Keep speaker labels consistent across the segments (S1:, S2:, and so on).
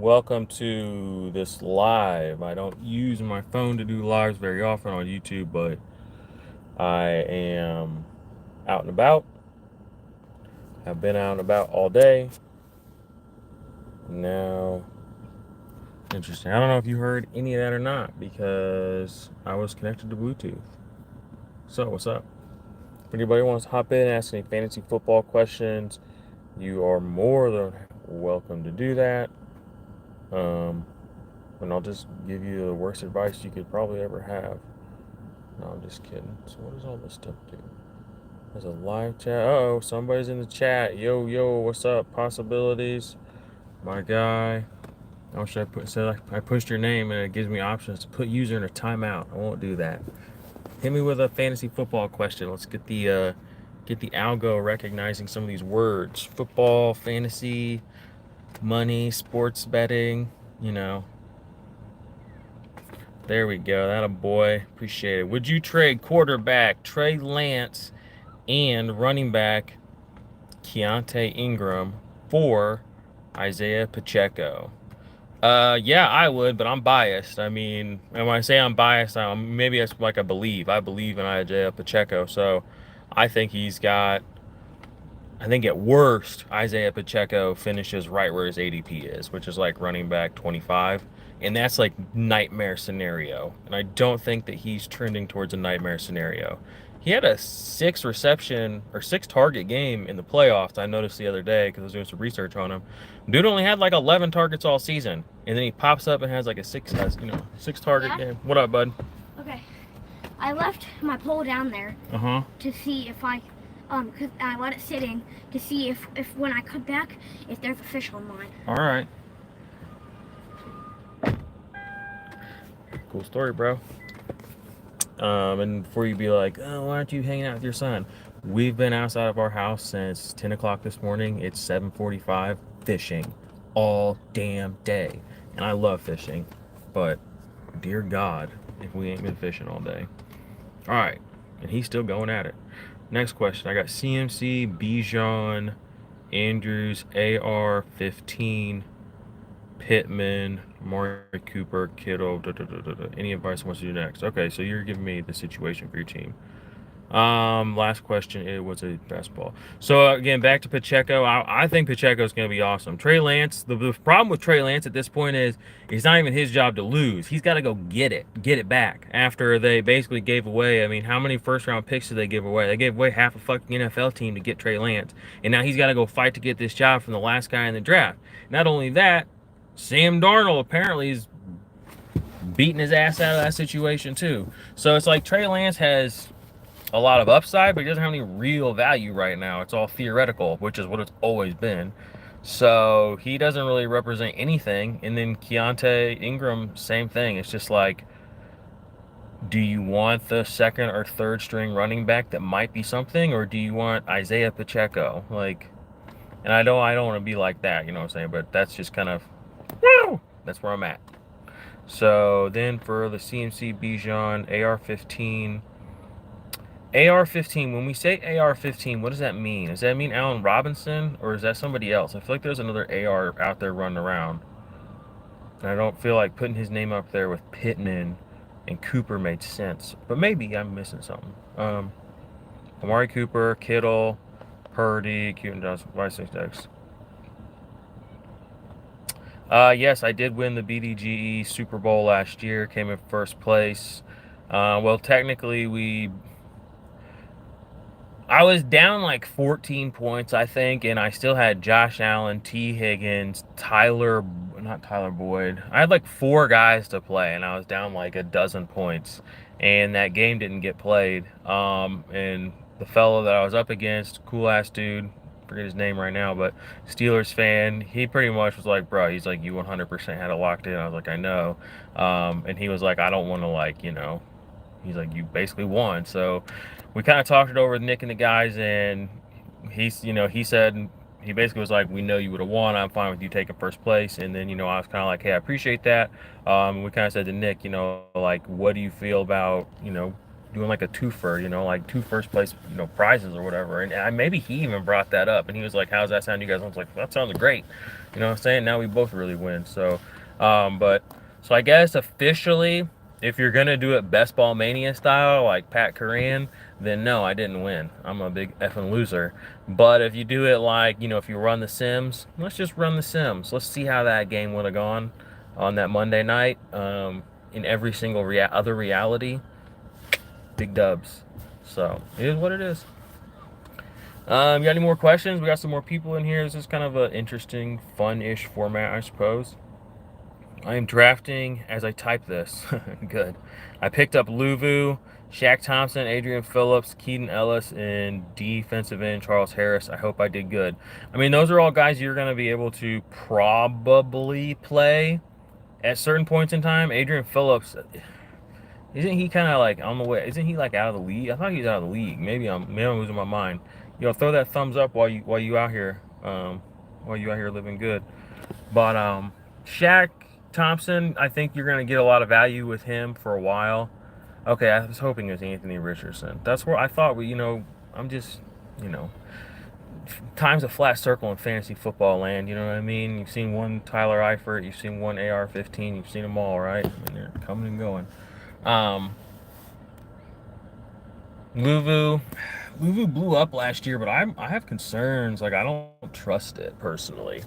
S1: Welcome to this live. I don't use my phone to do lives very often on YouTube, but I am out and about. I've been out and about all day. Now, interesting. I don't know if you heard any of that or not because I was connected to Bluetooth. So, what's up? If anybody wants to hop in and ask any fantasy football questions, you are more than welcome to do that. Um, and I'll just give you the worst advice you could probably ever have. No, I'm just kidding. So what does all this stuff do? There's a live chat. Uh-oh, somebody's in the chat. Yo, what's up? Possibilities. My guy. I wish I pushed your name and it gives me options to put user in a timeout. I won't do that. Hit me with a fantasy football question. Let's get the algo recognizing some of these words. Football, fantasy, money, sports betting, you know. There we go. That a boy. Appreciate it. Would you trade quarterback Trey Lance and running back Keontae Ingram for Isaiah Pacheco? Yeah, I would, but I'm biased. I mean, and when I say I'm biased, maybe it's like I believe. I believe in Isaiah Pacheco, so I think he's got. I think at worst, Isaiah Pacheco finishes right where his ADP is, which is like running back 25. And that's like nightmare scenario. And I don't think that he's trending towards a nightmare scenario. He had a 6 target game in the playoffs. I noticed the other day because I was doing some research on him. Dude only had like 11 targets all season, and then he pops up and has like a 6 target game. What up, bud?
S2: Okay. I left my pole down there to see if cause I let it sit in to see if when I come back, if there's a fish on mine.
S1: All right. Cool story, bro. And before you be like, oh, why aren't you hanging out with your son? We've been outside of our house since 10 o'clock this morning. It's 7:45, fishing all damn day. And I love fishing, but dear God, if we ain't been fishing all day. All right, and he's still going at it. Next question. I got CMC, Bijan, Andrews, AR-15, Pittman, Mari Cooper, Kittle. Any advice on what to do next? Okay, so you're giving me the situation for your team. Last question. It was a basketball. So again, back to Pacheco. I think Pacheco is going to be awesome. Trey Lance. The problem with Trey Lance at this point is it's not even his job to lose. He's got to go get it back after they basically gave away. I mean, how many first round picks did they give away? They gave away half a fucking NFL team to get Trey Lance, and now he's got to go fight to get this job from the last guy in the draft. Not only that, Sam Darnold apparently is beating his ass out of that situation too. So it's like Trey Lance has a lot of upside, but he doesn't have any real value right now. It's all theoretical, which is what it's always been. So he doesn't really represent anything. And then Keontae Ingram, same thing. It's just like, do you want the second or third string running back that might be something, or do you want Isaiah Pacheco? Like, and I don't want to be like that, you know what I'm saying? But that's just kind of, that's where I'm at. So then for the CMC Bijan AR-15. AR-15, when we say AR-15, what does that mean? Does that mean Allen Robinson, or is that somebody else? I feel like there's another AR out there running around. And I don't feel like putting his name up there with Pittman and Cooper made sense. But maybe I'm missing something. Amari Cooper, Kittle, Purdy, Keaton Johnson, Y6X. Yes, I did win the BDGE Super Bowl last year. Came in first place. Well, technically, I was down like 14 points, I think, and I still had Josh Allen, T. Higgins, not Tyler Boyd. I had like 4 guys to play, and I was down like a dozen points, and that game didn't get played. And the fellow that I was up against, cool ass dude, forget his name right now, but Steelers fan, he pretty much was like, bro, he's like, you 100% had it locked in. I was like, I know. And he was like, I don't want to, like, he's like, you basically won. So we kind of talked it over with Nick and the guys, and he said, he basically was like, we know you would have won. I'm fine with you taking first place. And then, I was kind of like, hey, I appreciate that. We kind of said to Nick, like, what do you feel about, doing like a twofer, like 2 first place, prizes or whatever. And maybe he even brought that up, and he was like, "How's that sound, you guys?" I was like, "That sounds great." You know what I'm saying? Now we both really win. So, so I guess officially, if you're gonna do it Best Ball Mania style, like Pat Coran, then no, I didn't win. I'm a big effing loser. But if you do it like, if you run the Sims, let's just run the Sims. Let's see how that game would have gone on that Monday night. In every single other reality, big dubs. So it is what it is. You got any more questions? We got some more people in here. This is kind of an interesting, fun-ish format, I suppose. I am drafting as I type this. Good. I picked up Luvu, Shaq Thompson, Adrian Phillips, Keaton Ellis, and defensive end Charles Harris. I hope I did good. I mean, those are all guys you're going to be able to probably play at certain points in time. Adrian Phillips, isn't he kind of like on the way? Isn't he like out of the league? I thought he was out of the league. Maybe I'm losing my mind. Throw that thumbs up while you out here, living good. But Shaq Thompson, I think you're gonna get a lot of value with him for a while. Okay, I was hoping it was Anthony Richardson. That's where I thought I'm just, time's a flat circle in fantasy football land. You know what I mean? You've seen one Tyler Eifert, you've seen one AR-15, you've seen them all, right? I mean, they're coming and going. Luvu blew up last year, but I have concerns. Like, I don't trust it personally.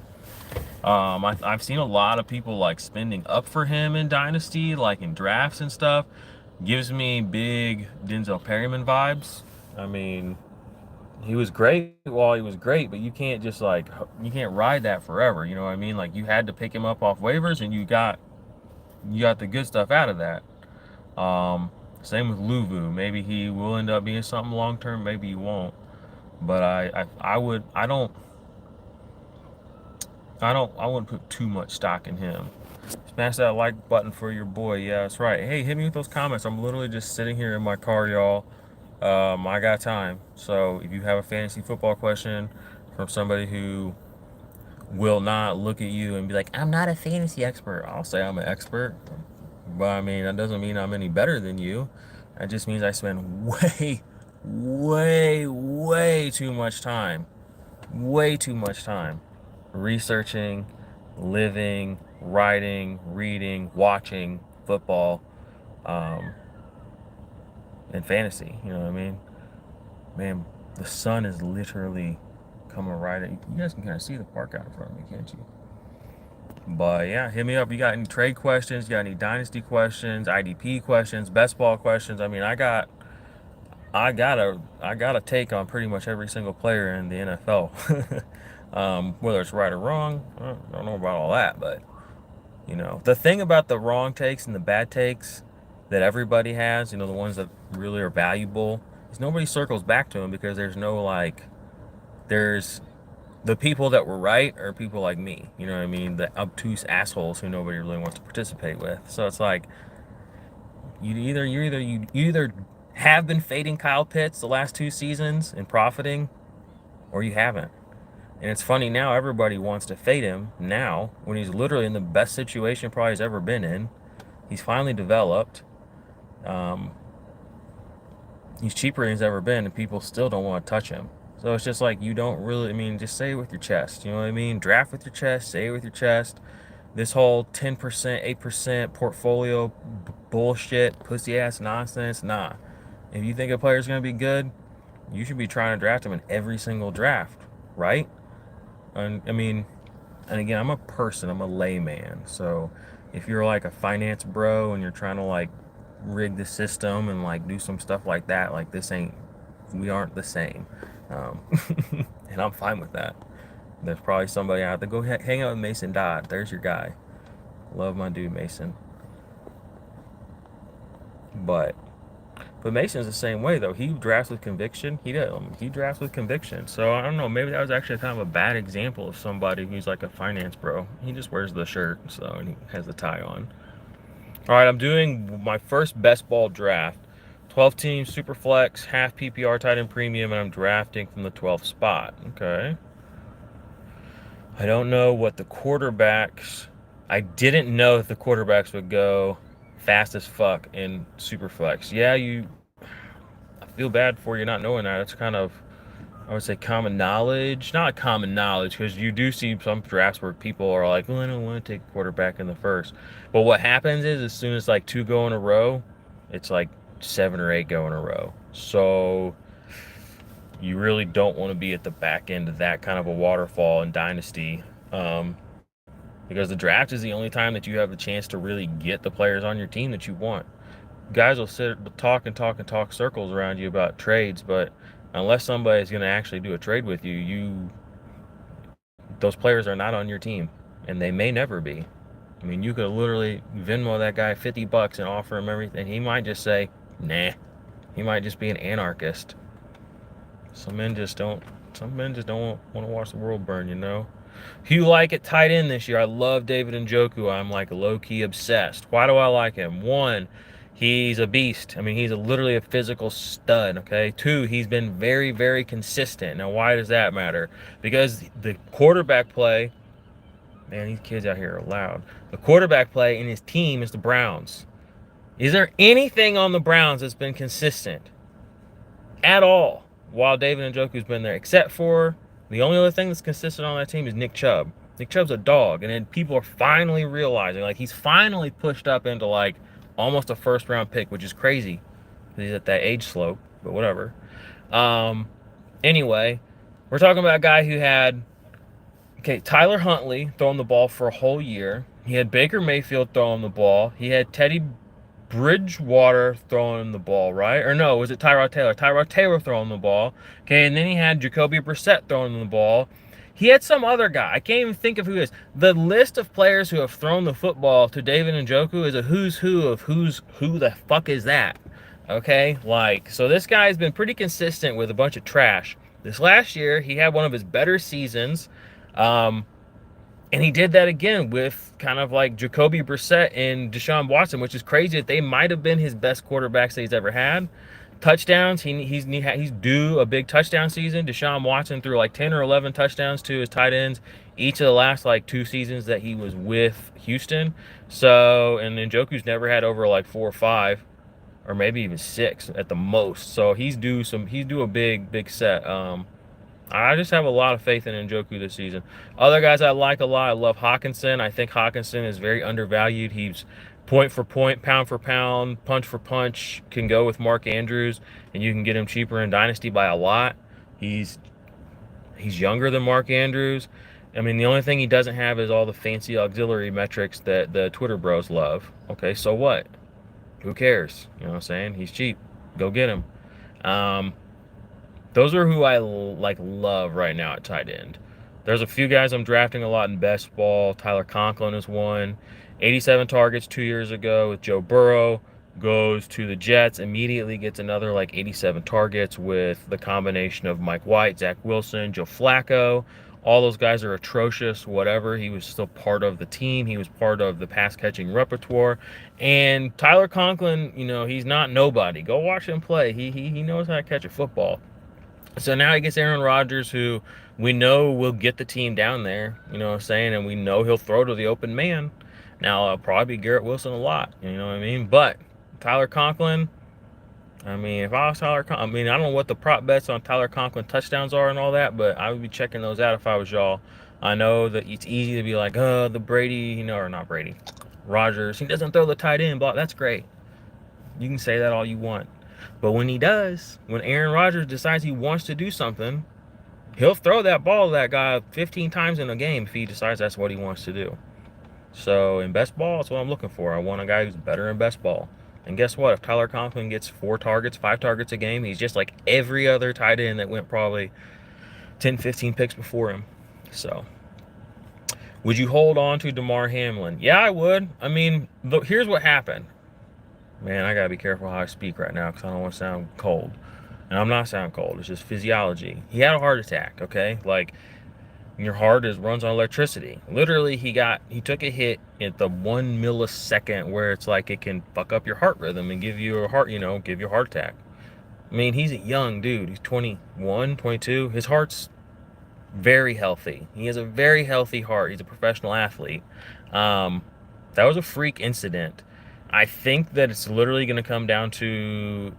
S1: I've seen a lot of people like spending up for him in Dynasty, like in drafts and stuff. Gives me big Denzel Perryman vibes. I mean, he was great while he was great, but you can't just you can't ride that forever. You know what I mean? Like, you had to pick him up off waivers, and you got the good stuff out of that. Same with Luvu. Maybe he will end up being something long term. Maybe he won't. But I wouldn't put too much stock in him. Smash that like button for your boy. Yeah, that's right. Hey, hit me with those comments. I'm literally just sitting here in my car, y'all. I got time. So if you have a fantasy football question from somebody who will not look at you and be like, "I'm not a fantasy expert," I'll say I'm an expert. But I mean, that doesn't mean I'm any better than you. That just means I spend way too much time researching, living, writing, reading, watching football, and fantasy. You know what I mean? Man, the sun is literally coming right at you. You guys can kind of see the park out in front of me, can't you? But yeah, hit me up. You got any trade questions? You got any dynasty questions? IDP questions? Best ball questions? I mean, I got a take on pretty much every single player in the NFL. Whether it's right or wrong, I don't know about all that, but the thing about the wrong takes and the bad takes that everybody has, the ones that really are valuable, is nobody circles back to them, because there's the people that were right are people like me. You know what I mean? The obtuse assholes who nobody really wants to participate with. So it's like, you either have been fading Kyle Pitts the last 2 seasons and profiting, or you haven't. And it's funny now, everybody wants to fade him now when he's literally in the best situation probably he's ever been in. He's finally developed. He's cheaper than he's ever been, and people still don't want to touch him. So it's just like, you don't really, just say it with your chest. You know what I mean? Draft with your chest, say it with your chest. This whole 10%, 8% portfolio bullshit, pussy ass nonsense, nah. If you think a player's going to be good, you should be trying to draft him in every single draft, right? And again, I'm a person, I'm a layman. So if you're like a finance bro and you're trying to rig the system and do some stuff like that, we aren't the same. And I'm fine with that. There's probably somebody out there. Go hang out with Mason Dodd. There's your guy. Love my dude Mason. But Mason's the same way though. He drafts with conviction. He drafts with conviction. So I don't know. Maybe that was actually kind of a bad example of somebody who's like a finance bro. He just wears the shirt, and he has the tie on. All right, I'm doing my first best ball draft. 12 teams, super flex, half PPR, tight end premium, and I'm drafting from the 12th spot. Okay. I don't know what the quarterbacks. I didn't know that the quarterbacks would go fast as fuck in super flex. Yeah, feel bad for you not knowing that. It's kind of, I would say, common knowledge. Not common knowledge, because you do see some drafts where people are like, well, I don't want to take a quarterback in the first. But what happens is, as soon as like 2 go in a row, it's like 7 or 8 go in a row. So you really don't want to be at the back end of that kind of a waterfall in Dynasty. Because the draft is the only time that you have the chance to really get the players on your team that you want. Guys will talk circles around you about trades, but unless somebody's going to actually do a trade with you, those players are not on your team, and they may never be. I mean, you could literally Venmo that guy $50 and offer him everything. He might just say, nah. He might just be an anarchist. Some men just don't want to watch the world burn, you know? Who you like at tight end this year? I love David Njoku. I'm like low-key obsessed. Why do I like him? 1, he's a beast. I mean, he's literally a physical stud, okay? 2, he's been very, very consistent. Now, why does that matter? Because the quarterback play, man, these kids out here are loud. The quarterback play in his team is the Browns. Is there anything on the Browns that's been consistent at all while David Njoku's been there? Except for the only other thing that's consistent on that team is Nick Chubb. Nick Chubb's a dog, and then people are finally realizing, like, he's finally pushed up into like almost a first-round pick, which is crazy. He's at that age slope, but whatever. Anyway, we're talking about a guy who had Tyler Huntley throwing the ball for a whole year. He had Baker Mayfield throwing the ball. He had Teddy Bridgewater throwing the ball, right? Or no, was it Tyrod Taylor? Tyrod Taylor throwing the ball. Okay, and then he had Jacoby Brissett throwing the ball. He had some other guy. I can't even think of who it is. The list of players who have thrown the football to David Njoku is a who's who of who the fuck is that? Okay, like, so this guy's been pretty consistent with a bunch of trash. This last year, he had one of his better seasons. And he did that again with kind of like Jacoby Brissett and Deshaun Watson, which is crazy that they might have been his best quarterbacks that he's ever had. Touchdowns, he's due a big touchdown season. Deshaun Watson threw like 10 or 11 touchdowns to his tight ends each of the last like 2 seasons that he was with Houston. So, and then Njoku's never had over like 4 or 5, or maybe even 6 at the most. So he's due a big set. I just have a lot of faith in Njoku this season. Other guys I like a lot, I love Hawkinson. I think Hawkinson is very undervalued. He's point for point, pound for pound, punch for punch, can go with Mark Andrews, and you can get him cheaper in Dynasty by a lot. He's younger than Mark Andrews. I mean, the only thing he doesn't have is all the fancy auxiliary metrics that the Twitter bros love. Okay, so what? Who cares? You know what I'm saying? He's cheap. Go get him. Those are who I love right now at tight end. There's a few guys I'm drafting a lot in best ball. Tyler Conklin is one. 87 targets 2 years ago with Joe Burrow. Goes to the Jets. Immediately gets another like 87 targets with the combination of Mike White, Zach Wilson, Joe Flacco. All those guys are atrocious, whatever. He was still part of the team. He was part of the pass-catching repertoire. And Tyler Conklin, you know, he's not nobody. Go watch him play. He knows how to catch a football. So now he gets Aaron Rodgers, who we know will get the team down there, you know what I'm saying? And we know he'll throw to the open man. Now, it'll probably be Garrett Wilson a lot, you know what I mean? But Tyler Conklin, I mean, if I was Tyler Conklin, I mean, I don't know what the prop bets on Tyler Conklin touchdowns are and all that, but I would be checking those out if I was y'all. I know that it's easy to be like, oh, the Brady, you know, or not Brady, Rodgers, he doesn't throw the tight end, but that's great. You can say that all you want. But when he does, when Aaron Rodgers decides he wants to do something, he'll throw that ball to that guy 15 times in a game if he decides that's what he wants to do. So in best ball, that's what I'm looking for. I want a guy who's better in best ball. And guess what? If Tyler Conklin gets 4 targets, 5 targets a game, he's just like every other tight end that went probably 10, 15 picks before him. So, would you hold on to Damar Hamlin? Yeah, I would. I mean, look, here's what happened. Man, I gotta be careful how I speak right now because I don't want to sound cold. And I'm not sounding cold. It's just physiology. He had a heart attack, okay? Like, your heart runs on electricity. Literally, he took a hit at the 1 millisecond where it's like it can fuck up your heart rhythm and give you a heart attack. I mean, he's a young dude. He's 21, 22. His heart's very healthy. He has a very healthy heart. He's a professional athlete. That was a freak incident. I think that it's literally going to come down to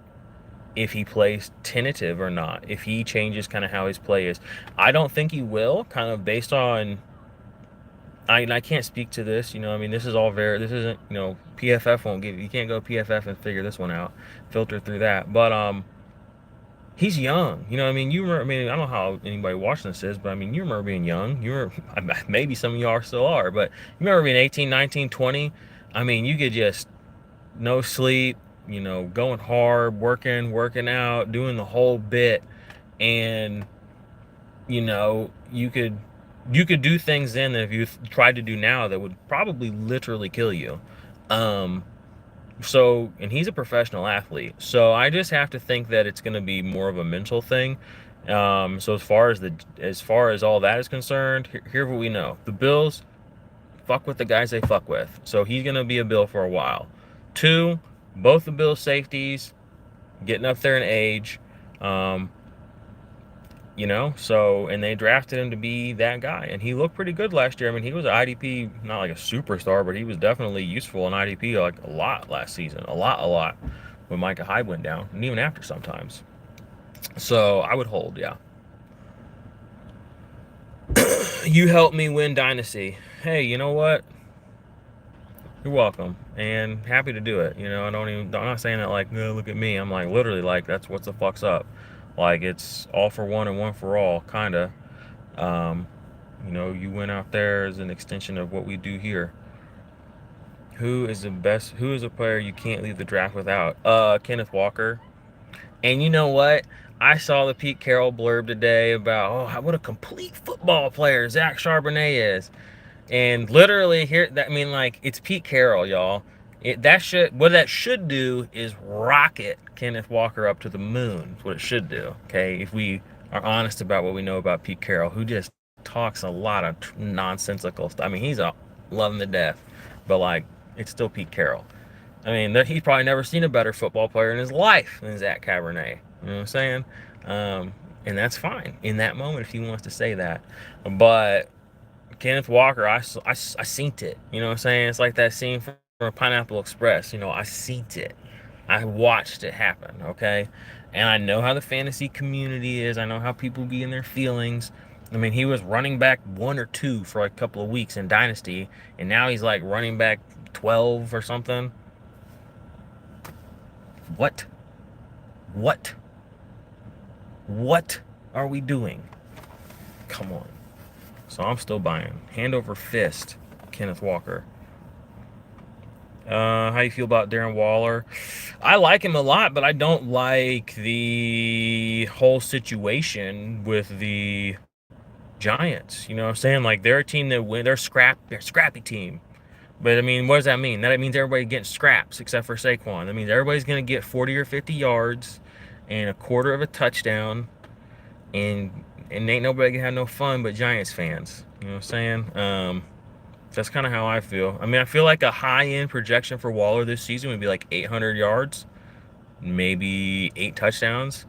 S1: if he plays tentative or not, if he changes kind of how his play is. I don't think he will, kind of based on. I can't speak to this, I mean, this is all this isn't, PFF won't give you can't go PFF and figure this one out, filter through that. But he's young, I mean, you remember, I mean, I don't know how anybody watching this is, but I mean, you remember being young. You were, maybe some of y'all still are, but you remember being 18, 19, 20. I mean, you could just no sleep, going hard, working out, doing the whole bit, and you could do things then that if you tried to do now that would probably literally kill you. And he's a professional athlete, so I just have to think that it's going to be more of a mental thing. So as far as all that is concerned, here's what we know: the Bills fuck with the guys they fuck with, so he's going to be a Bill for a while. 2, both the Bills safeties getting up there in age. And they drafted him to be that guy, and he looked pretty good last year. I mean, he was an IDP, not like a superstar, but he was definitely useful in IDP like a lot last season, a lot when Micah Hyde went down, and even after sometimes. So I would hold, yeah. You helped me win Dynasty. Hey, you know what? You're welcome, and happy to do it. I'm not saying that like, no, look at me. I'm like, literally, like, that's what the fuck's up. Like, it's all for one and one for all, kind of. You went out there as an extension of what we do here. Who is a player you can't leave the draft without? Kenneth Walker. And you know what? I saw the Pete Carroll blurb today about, what a complete football player Zach Charbonnet is. And literally it's Pete Carroll, y'all. What that should do is rocket Kenneth Walker up to the moon. That's what it should do. Okay, if we are honest about what we know about Pete Carroll, who just talks a lot of nonsensical stuff. I mean, he's loving to death, but like, it's still Pete Carroll. I mean, he's probably never seen a better football player in his life than Zach Charbonnet. You know what I'm saying? And that's fine in that moment if he wants to say that. But Kenneth Walker, I seen it. You know what I'm saying? It's like that scene from Pineapple Express. I seen it. I watched it happen, okay? And I know how the fantasy community is. I know how people be in their feelings. I mean, he was running back 1 or 2 for like a couple of weeks in Dynasty, and now he's like running back 12 or something. What are we doing? Come on. So I'm still buying. Hand over fist, Kenneth Walker. How you feel about Darren Waller? I like him a lot, but I don't like the whole situation with the Giants. You know what I'm saying? Like, they're a team that win. They're a scrappy team. But I mean, what does that mean? That means everybody getting scraps except for Saquon. That means everybody's going to get 40 or 50 yards and a quarter of a touchdown, and ain't nobody gonna have no fun but Giants fans. You know what I'm saying? That's kind of how I feel. I mean, I feel like a high-end projection for Waller this season would be like 800 yards, maybe 8 touchdowns.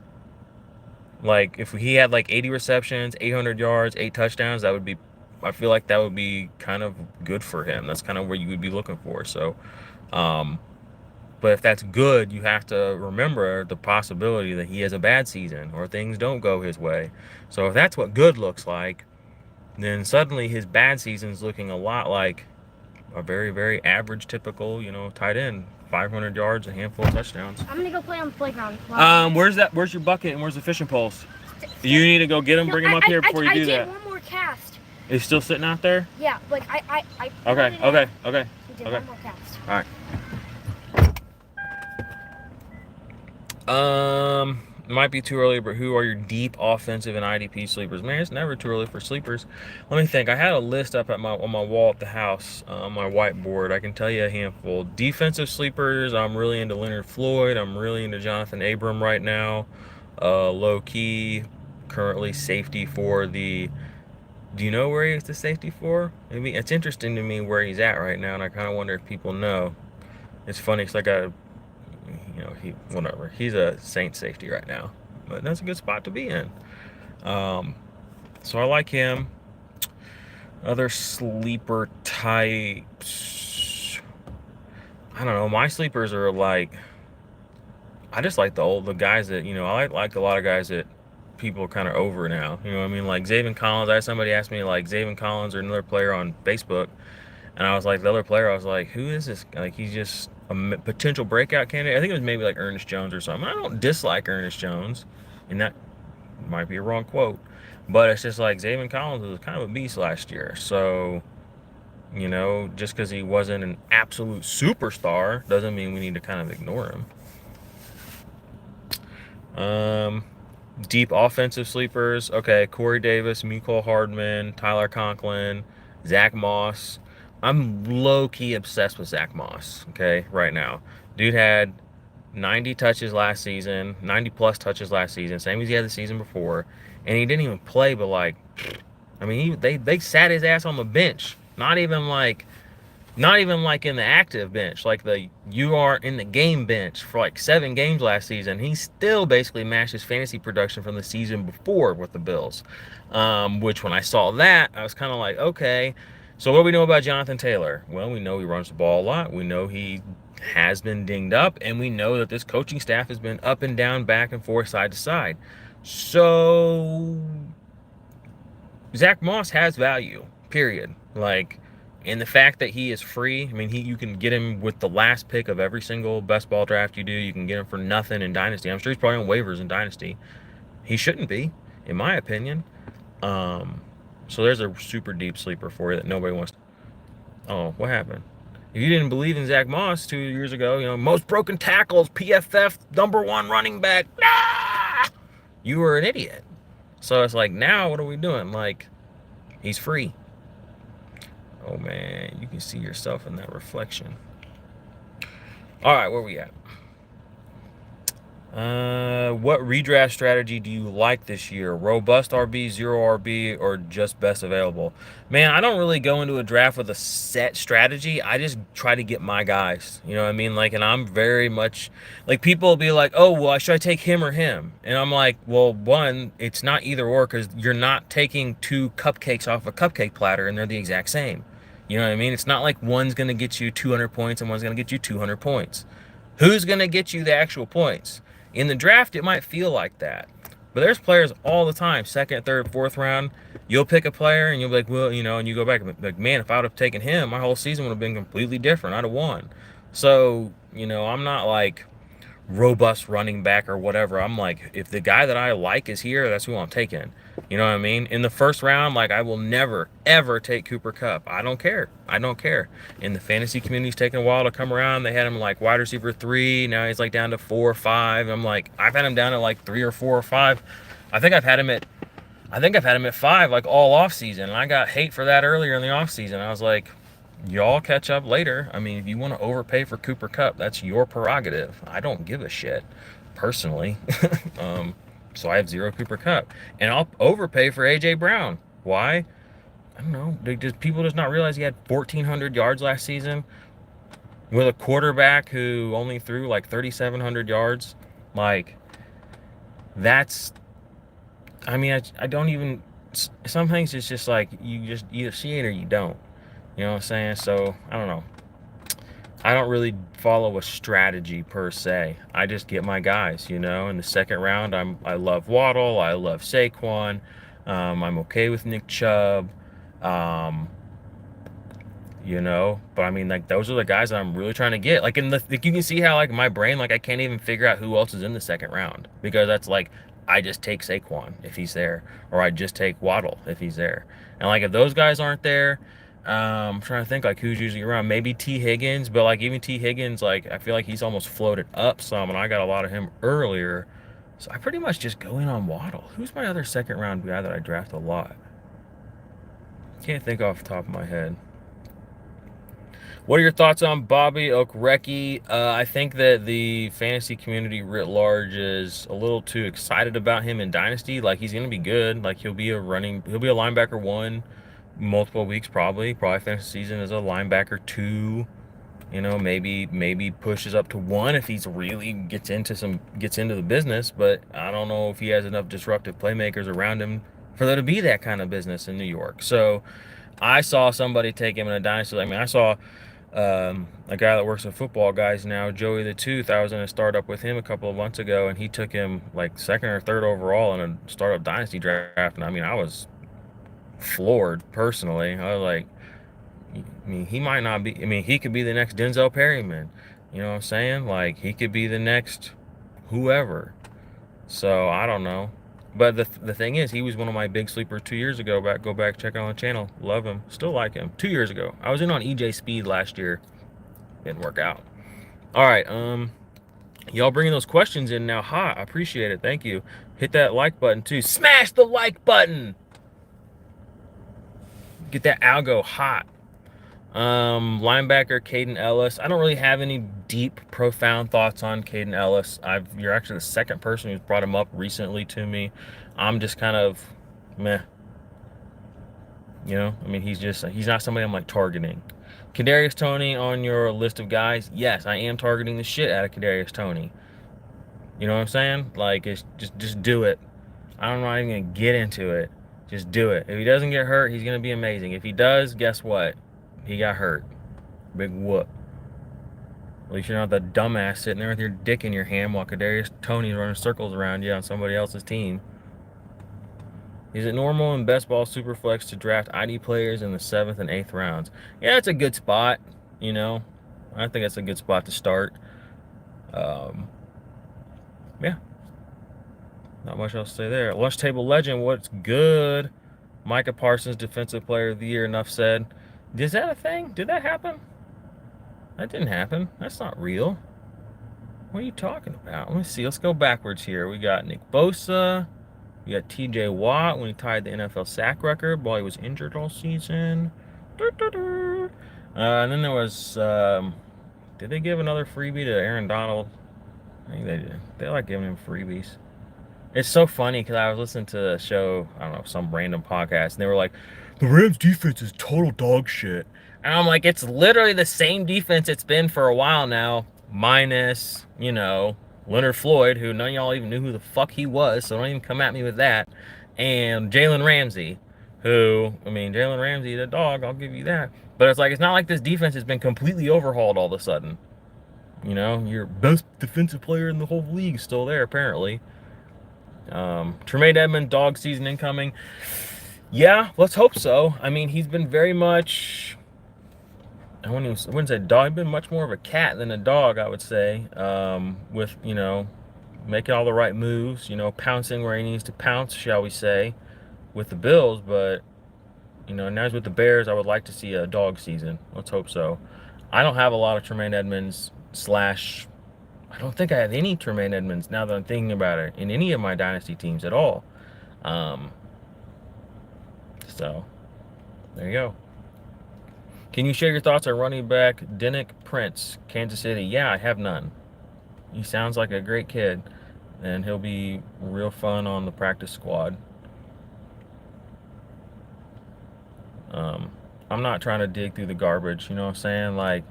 S1: Like, if he had like 80 receptions, 800 yards, 8 touchdowns, I feel like that would be kind of good for him. That's kind of where you would be looking for. So, but if that's good, you have to remember the possibility that he has a bad season or things don't go his way. So if that's what good looks like, then suddenly his bad season's looking a lot like a very, very average, typical, tight end. 500 yards, a handful of touchdowns.
S2: I'm gonna go play on the playground.
S1: Where's your bucket and where's the fishing poles? You need to go get them, bring them up here before you do that.
S2: I did one more cast.
S1: It's still sitting out there?
S2: Yeah, like I
S1: Okay.
S2: did one more cast.
S1: All right. It might be too early, but who are your deep offensive and IDP sleepers? Man, it's never too early for sleepers. Let me think. I had a list up on my wall at the house, on my whiteboard. I can tell you a handful. Defensive sleepers, I'm really into Leonard Floyd. I'm really into Jonathan Abram right now. Low key, currently safety for the. Do you know where he's the safety for? I mean, it's interesting to me where he's at right now, and I kind of wonder if people know. It's funny because I got. Whatever. He's a Saints safety right now, but that's a good spot to be in. So I like him. Other sleeper types. I don't know. My sleepers are like, I just like the guys that, I like a lot of guys that people are kind of over now. You know what I mean? Like Zaven Collins. I had somebody ask me like Zaven Collins or another player on Facebook, and I was like, the other player, I was like, who is this? Like, he's just a potential breakout candidate. I think it was maybe like Ernest Jones or something. I don't dislike Ernest Jones, and that might be a wrong quote, but it's just like Zaven Collins was kind of a beast last year. So, just because he wasn't an absolute superstar doesn't mean we need to kind of ignore him. Deep offensive sleepers. Okay, Corey Davis, Mecole Hardman, Tyler Conklin, Zach Moss. I'm low-key obsessed with Zach Moss, okay, right now. Dude had 90 touches last season, 90-plus touches last season, same as he had the season before, and he didn't even play, but, like, I mean, they sat his ass on the bench. Not even like in the active bench, like you are in the game bench for like 7 games last season. He still basically matched his fantasy production from the season before with the Bills, which when I saw that, I was kind of like, okay, so what do we know about Jonathan Taylor? Well, we know he runs the ball a lot. We know he has been dinged up, and we know that this coaching staff has been up and down, back and forth, side to side. So Zach Moss has value, period. Like, and the fact that he is free, I mean, you can get him with the last pick of every single best ball draft you do. You can get him for nothing in Dynasty. I'm sure he's probably on waivers in Dynasty. He shouldn't be, in my opinion. So there's a super deep sleeper for you that nobody wants to. Oh, what happened? If you didn't believe in Zach Moss 2 years ago, most broken tackles, PFF, #1 running back, you were an idiot. So it's like, now what are we doing? Like, he's free. Oh, man, you can see yourself in that reflection. All right, where we at? What redraft strategy do you like this year? Robust RB, zero RB, or just best available? Man, I don't really go into a draft with a set strategy. I just try to get my guys. You know what I mean? Like, and I'm very much like, people will be like, oh, well, should I take him or him? And I'm like, well, one, it's not either or, because you're not taking 2 cupcakes off a cupcake platter and they're the exact same. You know what I mean? It's not like one's going to get you 200 points and one's going to get you 200 points. Who's going to get you the actual points? In the draft, it might feel like that. But there's players all the time, 2nd, 3rd, 4th round. You'll pick a player and you'll be like, well, and you go back and be like, man, if I would have taken him, my whole season would have been completely different. I'd have won. So, I'm not like robust running back or whatever. I'm like, if the guy that I like is here, that's who I'm taking. You know what I mean? In the 1st round, like, I will never, ever take Cooper Kupp. I don't care. In the fantasy community, it's taking a while to come around. They had him like wide receiver 3. Now he's like down to 4 or 5. I'm like, I've had him down at like 3 or 4 or 5. I think I've had him at 5, like, all off season. And I got hate for that earlier in the off season. I was like, y'all catch up later. I mean, if you want to overpay for Cooper Kupp, that's your prerogative. I don't give a shit, personally. So I have 0 Cooper Kupp. And I'll overpay for A.J. Brown. Why? I don't know. People just not realize he had 1,400 yards last season with a quarterback who only threw like 3,700 yards. Like, that's... I mean, I don't even... Some things it's just like, you just either see it or you don't. You know what I'm saying? So, I don't know. I don't really follow a strategy per se. I just get my guys, In the 2nd round, I love Waddle. I love Saquon. I'm okay with Nick Chubb. But I mean, like, those are the guys that I'm really trying to get. Like, you can see how, like, my brain, like, I can't even figure out who else is in the 2nd round, because that's like, I just take Saquon if he's there, or I just take Waddle if he's there. And like, if those guys aren't there, I'm trying to think, like, who's usually around. Maybe T. Higgins, but like, even T. Higgins, like, I feel like he's almost floated up some, and I got a lot of him earlier. So I pretty much just go in on Waddle. Who's my other 2nd round guy that I draft a lot? Can't think off the top of my head. What are your thoughts on Bobby Okereke? I think that the fantasy community writ large is a little too excited about him in Dynasty. Like, he's going to be good. Like, he'll be a linebacker 1 multiple weeks, probably fantasy season as a linebacker 2. Maybe pushes up to 1 if he's really gets into the business. But I don't know if he has enough disruptive playmakers around him for there to be that kind of business in New York. So I saw somebody take him in a Dynasty. I mean, I saw A guy that works with football guys now, Joey the Tooth. I was in a startup with him a couple of months ago, and he took him like second or third overall in a startup dynasty draft. And I mean, I was floored personally. I was like, I mean, he might not be. I mean, he could be the next Denzel Perryman. You know what I'm saying? Like, he could be the next whoever. So I don't know. But the thing is, he was one of my big sleepers 2 years ago. Go back, check out on the channel. Love him. Still like him. 2 years ago. I was in on EJ Speed last year. Didn't work out. All right. Y'all bringing those questions in now hot. I appreciate it. Thank you. Hit that like button too. Smash the like button. Get that algo hot. Linebacker Caden Ellis. I don't really have any deep, profound thoughts on Caden Ellis. You're actually the second person who's brought him up recently to me. I'm just kind of meh. You know, I mean, he's not somebody I'm like targeting. Kadarius Toney on your list of guys. Yes, I am targeting the shit out of Kadarius Toney. You know what I'm saying? Like, it's just do it. I'm not even gonna get into it. Just do it. If he doesn't get hurt, he's gonna be amazing. If he does, guess what? He got hurt. Big whoop. At least you're not the dumbass sitting there with your dick in your hand while Kadarius Toney's running circles around you on somebody else's team. Is it normal in best ball superflex to draft ID players in the 7th and 8th rounds? Yeah, it's a good spot. You know, I think that's a good spot to start. Yeah. Not much else to say there. Lunch Table Legend, what's good? Micah Parsons, Defensive Player of the Year, enough said. Is that a thing? Did that happen? That didn't happen. That's not real. What are you talking about? Let me see. Let's go backwards here. We got Nick Bosa. We got TJ Watt when he tied the NFL sack record while he was injured all season. And then there was, did they give another freebie to Aaron Donald? I think they did. They like giving him freebies. It's so funny because I was listening to a show, I don't know, some random podcast, and they were like, the Rams defense is total dog shit. And I'm like, it's literally the same defense it's been for a while now, minus, you know, Leonard Floyd, who none of y'all even knew who the fuck he was, so don't even come at me with that, and Jalen Ramsey, who, I mean, Jalen Ramsey, the dog, I'll give you that. But it's like, it's not like this defense has been completely overhauled all of a sudden. You know, your best defensive player in the whole league is still there, apparently. Tremaine Edmonds, dog season incoming. Yeah, let's hope so. I mean, he's been very much, I wouldn't say dog, he's been much more of a cat than a dog, I would say, with, you know, making all the right moves, you know, pouncing where he needs to pounce, shall we say, with the Bills. But, you know, now he's with the Bears. I would like to see a dog season. Let's hope so. I don't have a lot of Tremaine Edmonds I don't think I have any Tremaine Edmonds, now that I'm thinking about it, in any of my dynasty teams at all. So, there you go. Can you share your thoughts on running back Dennick Prince, Kansas City? Yeah, I have none. He sounds like a great kid, and he'll be real fun on the practice squad. I'm not trying to dig through the garbage, you know what I'm saying? Like,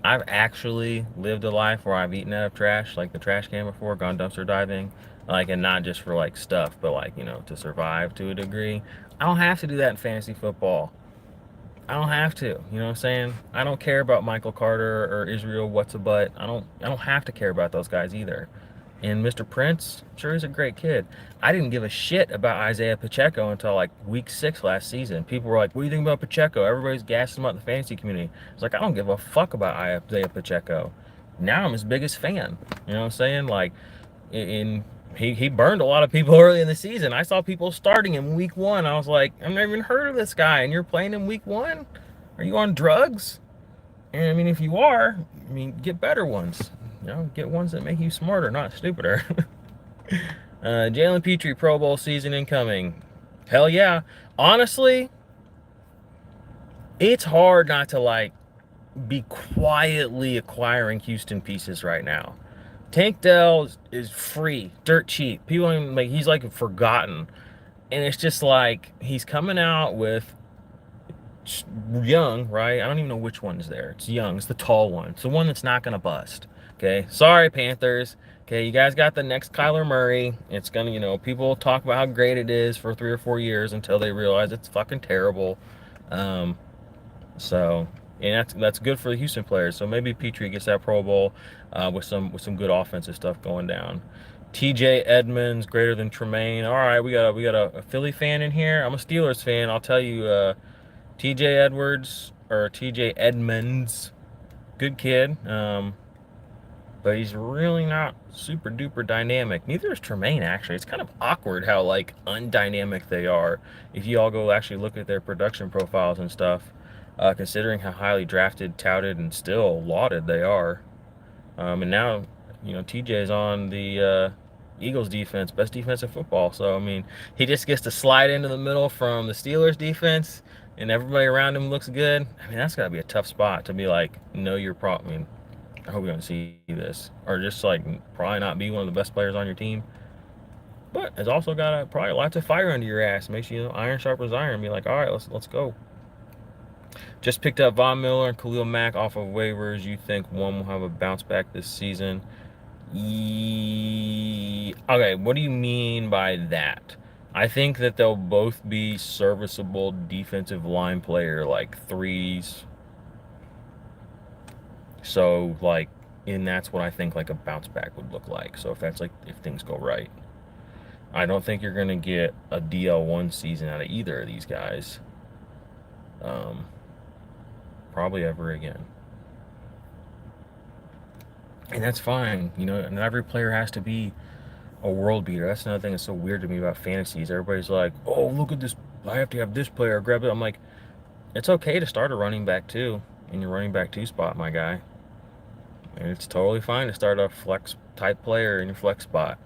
S1: I've actually lived a life where I've eaten out of trash, like the trash can before, gone dumpster diving, like, and not just for like stuff, but like, you know, to survive to a degree. I don't have to do that in fantasy football. I don't have to, you know what I'm saying? I don't care about Michael Carter or Israel What's-a-Butt. I don't have to care about those guys either. And Mr. Prince, sure, he's a great kid. I didn't give a shit about Isaiah Pacheco until like week 6 last season. People were like, what do you think about Pacheco? Everybody's gassing him out in the fantasy community. It's like, I don't give a fuck about Isaiah Pacheco. Now I'm his biggest fan. You know what I'm saying? Like, he burned a lot of people early in the season. I saw people starting him week 1. I was like, I've never even heard of this guy, and you're playing him week 1? Are you on drugs? And I mean, if you are, I mean, get better ones. You know, get ones that make you smarter, not stupider. Jalen Petrie, Pro Bowl season incoming. Hell yeah. Honestly, it's hard not to, like, be quietly acquiring Houston pieces right now. Tank Dell is free, dirt cheap. People don't even, like, he's, like, forgotten. And it's just like, he's coming out with Young, right? I don't even know which one's there. It's Young. It's the tall one. It's the one that's not going to bust. Okay, sorry, Panthers. Okay, you guys got the next Kyler Murray. It's gonna, you know, people talk about how great it is for 3 or 4 years until they realize it's fucking terrible. So, and that's good for the Houston players. So maybe Petrie gets that Pro Bowl with some good offensive stuff going down. TJ Edmonds greater than Tremaine. All right, we got a Philly fan in here. I'm a Steelers fan. I'll tell you, TJ Edmonds, good kid. But he's really not super duper dynamic. Neither is Tremaine, actually. It's kind of awkward how like undynamic they are if you all go actually look at their production profiles and stuff, considering how highly drafted, touted, and still lauded they are. And now, TJ is on the Eagles defense, best defense in football. So, I mean, he just gets to slide into the middle from the Steelers defense, and everybody around him looks good. I mean, that's got to be a tough spot to be like, know your problem. I mean, I hope you don't see this, or just like probably not be one of the best players on your team. But it's also got probably lots of fire under your ass. Makes you iron sharpens iron. Be like, all right, let's go. Just picked up Von Miller and Khalil Mack off of waivers. You think one will have a bounce back this season? Okay, what do you mean by that? I think that they'll both be serviceable defensive line player, like threes. So, like, and that's what I think like a bounce back would look like. So if things go right, I don't think you're gonna get a DL1 season out of either of these guys. Probably ever again. And that's fine, and every player has to be a world beater. That's another thing that's so weird to me about fantasies. Everybody's like, oh, look at this, I have to have this player, grab it. I'm like, it's okay to start a running back too in your running back 2 spot, my guy. And it's totally fine to start a flex type player in your flex spot.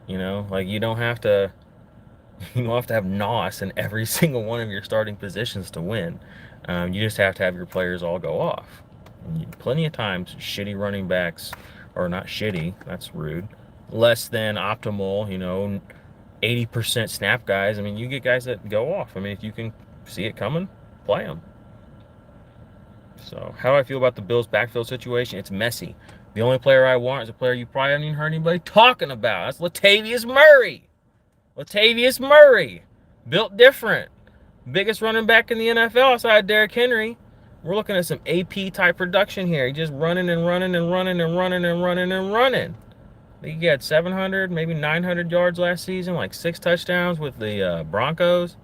S1: Like you don't have to have NOS in every single one of your starting positions to win. You just have to have your players all go off. Plenty of times, shitty running backs, or not shitty, that's rude, less than optimal, 80% snap guys. I mean, you get guys that go off. I mean, if you can see it coming, play them. So, how do I feel about the Bills' backfield situation? It's messy. The only player I want is a player you probably haven't even heard anybody talking about. That's Latavius Murray. Latavius Murray. Built different. Biggest running back in the NFL outside Derrick Henry. We're looking at some AP type production here. He's just running and running and running and running and running and running. I think he had 700, maybe 900 yards last season, like 6 touchdowns with the Broncos.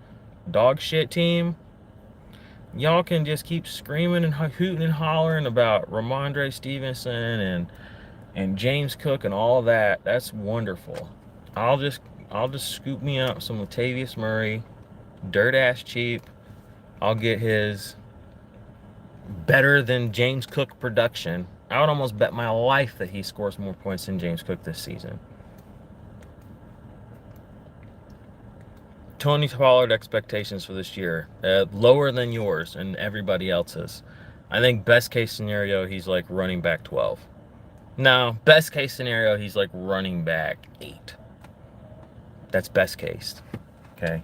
S1: Dog shit team. Y'all can just keep screaming and hooting and hollering about Ramondre Stevenson and James Cook and all that. That's wonderful. I'll just scoop me up some Latavius Murray, dirt ass cheap. I'll get his better than James Cook production. I would almost bet my life that he scores more points than James Cook this season. Tony Pollard expectations for this year, lower than yours and everybody else's. I think best case scenario, he's like running back 12. No, best case scenario, he's like running back 8. That's best case. Okay.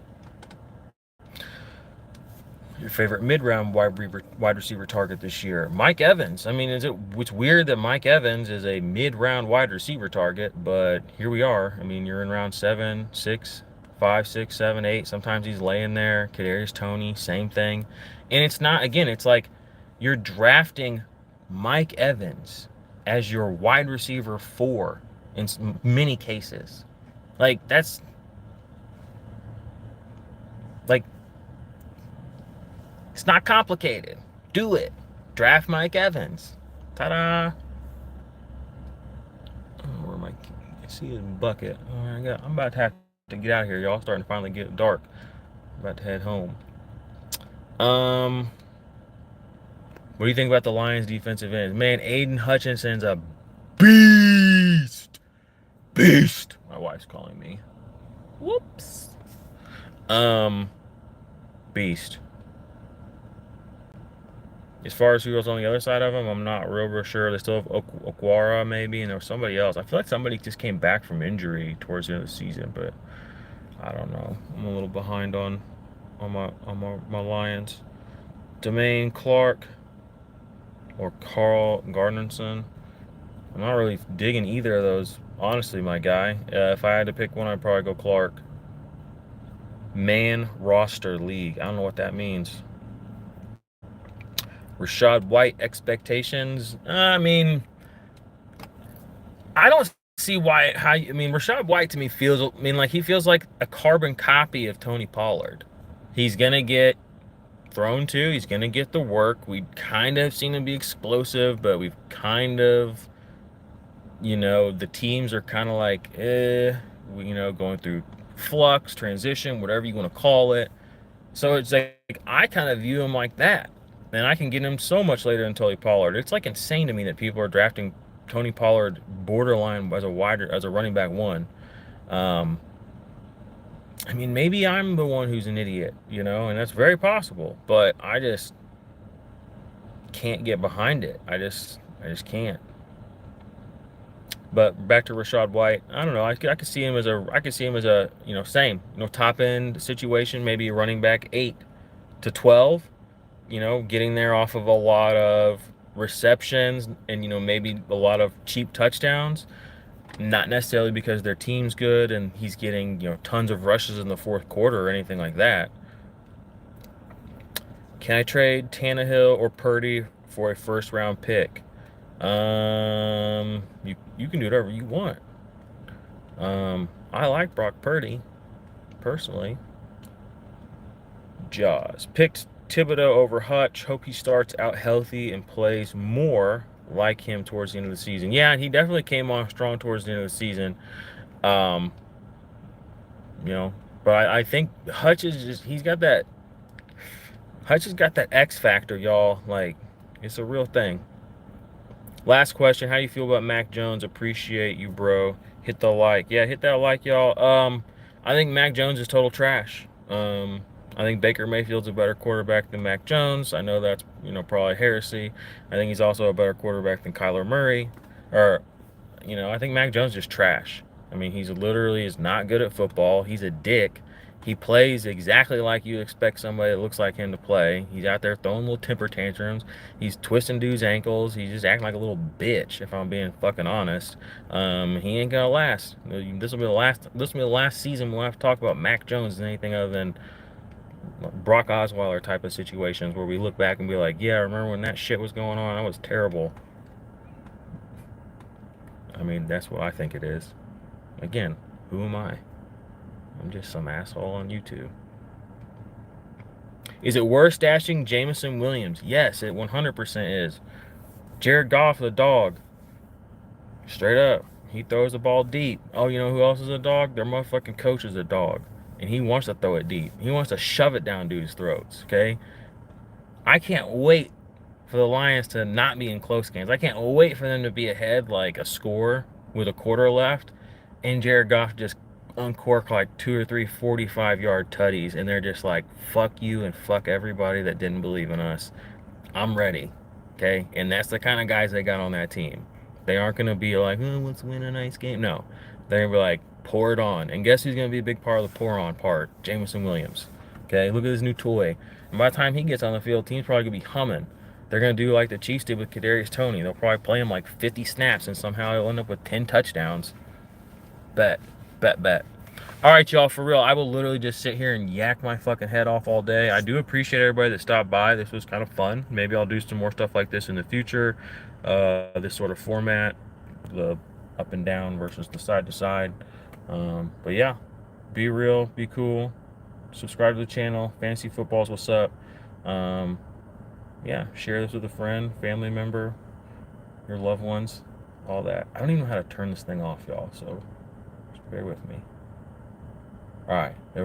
S1: Your favorite mid-round wide receiver target this year? Mike Evans. I mean, it's weird that Mike Evans is a mid-round wide receiver target, but here we are. I mean, you're in round 7, 6, 5, 6, 7, 8. Sometimes he's laying there. Kadarius Toney, same thing. And it's not, again, it's like you're drafting Mike Evans as your wide receiver 4 in many cases. Like, that's like, it's not complicated. Do it. Draft Mike Evans. Ta-da. Oh, where am I? I see his bucket. Oh, I'm about to have to get out of here. Y'all starting to finally get dark. I'm about to head home. What do you think about the Lions defensive end? Man, Aiden Hutchinson's a beast. Beast. My wife's calling me. Whoops. Beast. As far as who goes on the other side of him, I'm not real sure. They still have Okwara maybe, and there was somebody else. I feel like somebody just came back from injury towards the end of the season, but I don't know. I'm a little behind on my Lions. Domain Clark or Carl Gardnerson. I'm not really digging either of those, honestly, my guy. If I had to pick one, I'd probably go Clark. Man roster league. I don't know what that means. Rachaad White expectations. I mean, I don't see why. Rachaad White to me feels. I mean, like he feels like a carbon copy of Tony Pollard. He's gonna get thrown to. He's gonna get the work. We kind of seen him be explosive, but we've kind of, the teams are kind of like, going through flux, transition, whatever you want to call it. So it's like I kind of view him like that. And I can get him so much later than Tony Pollard. It's like insane to me that people are drafting Tony Pollard borderline as a running back one. Maybe I'm the one who's an idiot, and that's very possible. But I just can't get behind it. I just can't. But back to Rachaad White, I don't know. I could see him as a same, top end situation, maybe running back 8 to 12, getting there off of a lot of receptions and maybe a lot of cheap touchdowns. Not necessarily because their team's good and he's getting tons of rushes in the fourth quarter or anything like that. Can I trade Tannehill or Purdy for a first round pick? You can do whatever you want. I like Brock Purdy personally. Jaws picked Thibodeau over Hutch. Hope he starts out healthy and plays more like him towards the end of the season. Yeah, he definitely came on strong towards the end of the season. But I think Hutch is he's got that X factor, y'all. Like, it's a real thing. Last question, how do you feel about Mac Jones? Appreciate you, bro. Hit the like. Yeah, hit that like, y'all. I think Mac Jones is total trash. I think Baker Mayfield's a better quarterback than Mac Jones. I know that's, probably heresy. I think he's also a better quarterback than Kyler Murray. I think Mac Jones is just trash. He's literally is not good at football. He's a dick. He plays exactly like you expect somebody that looks like him to play. He's out there throwing little temper tantrums. He's twisting dudes' ankles. He's just acting like a little bitch, if I'm being fucking honest. He ain't gonna last. This will be the last season we'll have to talk about Mac Jones and anything other than Brock Osweiler type of situations where we look back and be like, yeah, I remember when that shit was going on. That was terrible. That's what I think it is. Again, who am I? I'm just some asshole on YouTube. Is it worth stashing Jameson Williams? Yes, it 100% is. Jared Goff, the dog. Straight up. He throws the ball deep. Oh, you know who else is a dog? Their motherfucking coach is a dog. And he wants to throw it deep. He wants to shove it down dudes' throats, okay? I can't wait for the Lions to not be in close games. I can't wait for them to be ahead like a score with a quarter left and Jared Goff just uncork like 2 or 3 45-yard tutties and they're just like, fuck you and fuck everybody that didn't believe in us. I'm ready, okay? And that's the kind of guys they got on that team. They aren't going to be like, oh, let's win a nice game. No, they're going to be like, pour it on. And guess who's going to be a big part of the pour on part? Jameson Williams. Okay, look at this new toy. And by the time he gets on the field, team's probably going to be humming. They're going to do like the Chiefs did with Kadarius Toney. They'll probably play him like 50 snaps and somehow he'll end up with 10 touchdowns. Bet. All right, y'all, for real, I will literally just sit here and yak my fucking head off all day. I do appreciate everybody that stopped by. This was kind of fun. Maybe I'll do some more stuff like this in the future. This sort of format, the up and down versus the side to side. But yeah, be real, be cool. Subscribe to the channel. Fantasy Football's what's up. Yeah, share this with a friend, family member, your loved ones, all that. I don't even know how to turn this thing off, y'all, so just bear with me. All right, there we go.